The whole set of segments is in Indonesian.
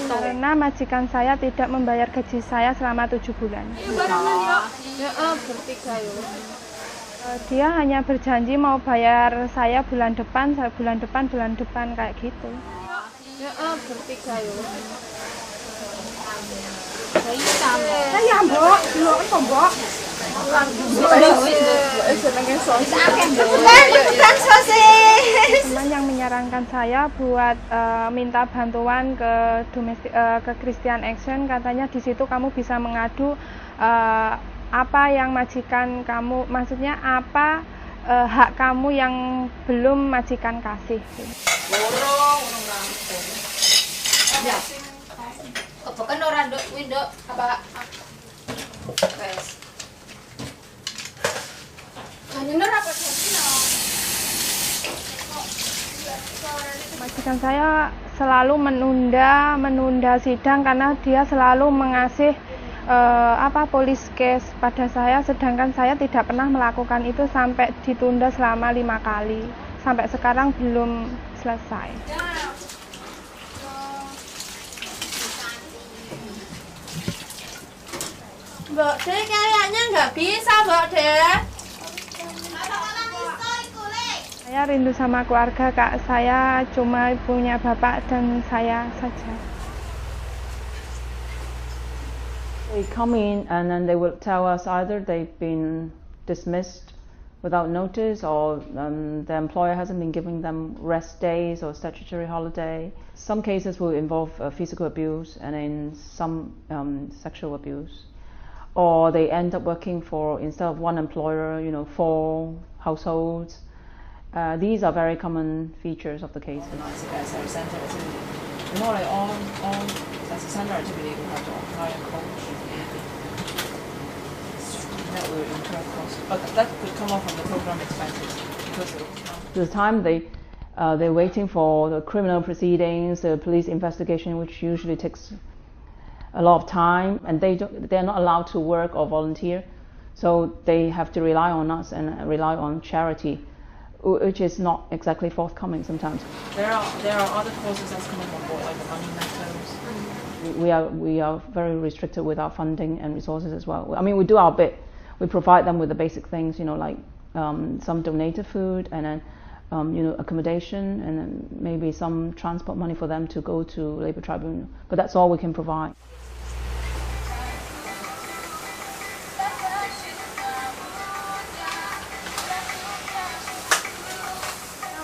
Karena majikan saya tidak membayar gaji saya selama 7 bulan. Dia hanya berjanji mau bayar saya bulan depan kayak gitu. Teman yang menyarankan saya buat minta bantuan ke Christian Action, katanya di situ kamu bisa mengadu apa yang majikan kamu, maksudnya apa hak kamu yang belum majikan kasih. Bukan orang dok, window apa? Majikan saya selalu menunda sidang karena dia selalu mengasih police case pada saya, sedangkan saya tidak pernah melakukan itu sampai ditunda selama 5 kali. Sampai sekarang belum selesai. Mbak De kayaknya nggak bisa, Mbak De. Saya rindu sama keluarga, Kak. Saya cuma punya bapak dan saya saja. They come in and then they will tell us either they've been dismissed without notice or the employer hasn't been giving them rest days or statutory holiday. Some cases will involve physical abuse and then some sexual abuse. Or they end up working for, instead of one employer, 4 households. These are very common features of the cases. More like all center activity we have to hire coach. That will incur cost, but that could come off from the program expenses because it will count. The time they're waiting for the criminal proceedings, the police investigation, which usually takes a lot of time, and they're not allowed to work or volunteer, so they have to rely on us and rely on charity, which is not exactly forthcoming sometimes. There are other causes that's coming on board, like the money matters. We are very restricted with our funding and resources as well. I mean, we do our bit. We provide them with the basic things, like some donated food and then accommodation and then maybe some transport money for them to go to Labour Tribunal. But that's all we can provide.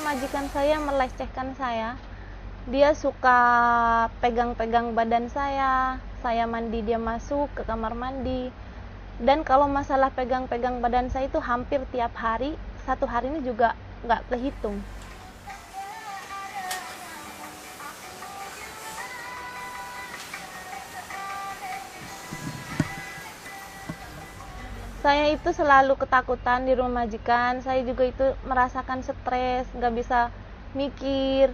Majikan saya melecehkan saya. Dia suka pegang-pegang badan saya mandi dia masuk ke kamar mandi. Dan kalau masalah pegang-pegang badan saya itu hampir tiap hari, 1 hari ini juga nggak terhitung. Saya itu selalu ketakutan di rumah majikan, saya juga itu merasakan stres, nggak bisa mikir.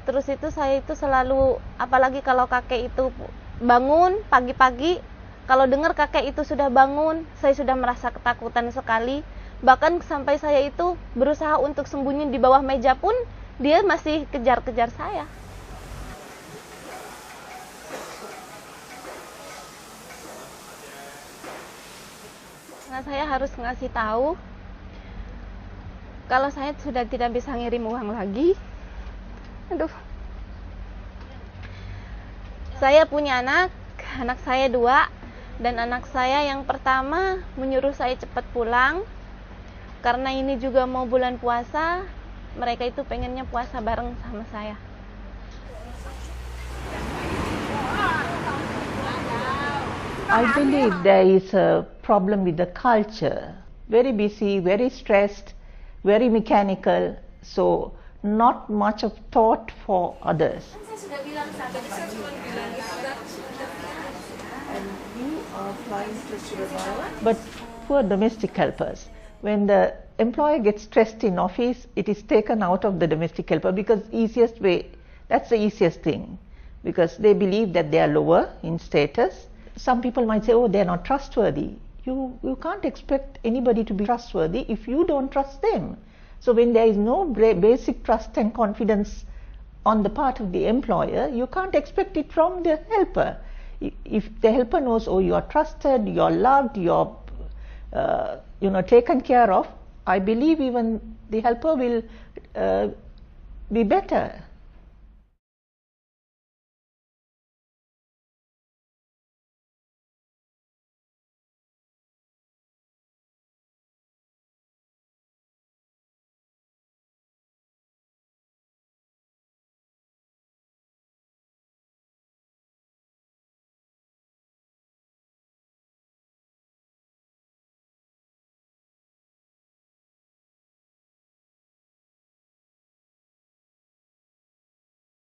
Terus itu saya itu selalu, apalagi kalau kakek itu bangun pagi-pagi, kalau dengar kakek itu sudah bangun, saya sudah merasa ketakutan sekali. Bahkan sampai saya itu berusaha untuk sembunyi di bawah meja pun, dia masih kejar-kejar saya. Nah, saya harus ngasih tahu kalau saya sudah tidak bisa ngirim uang lagi. Aduh. Saya punya anak saya 2, dan anak saya yang pertama menyuruh saya cepat pulang karena ini juga mau bulan puasa. Mereka itu pengennya puasa bareng sama saya. I believe there is a problem with the culture. Very busy, very stressed, very mechanical, so not much of thought for others. And you are applying to violence? But poor domestic helpers, when the employer gets stressed in office, it is taken out of the domestic helper because that's the easiest thing, because they believe that they are lower in status. Some people might say, oh, they're not trustworthy. You can't expect anybody to be trustworthy if you don't trust them. So when there is no basic trust and confidence on the part of the employer, you can't expect it from the helper. If the helper knows, oh, you are trusted, you are loved, you are taken care of, I believe even the helper will be better.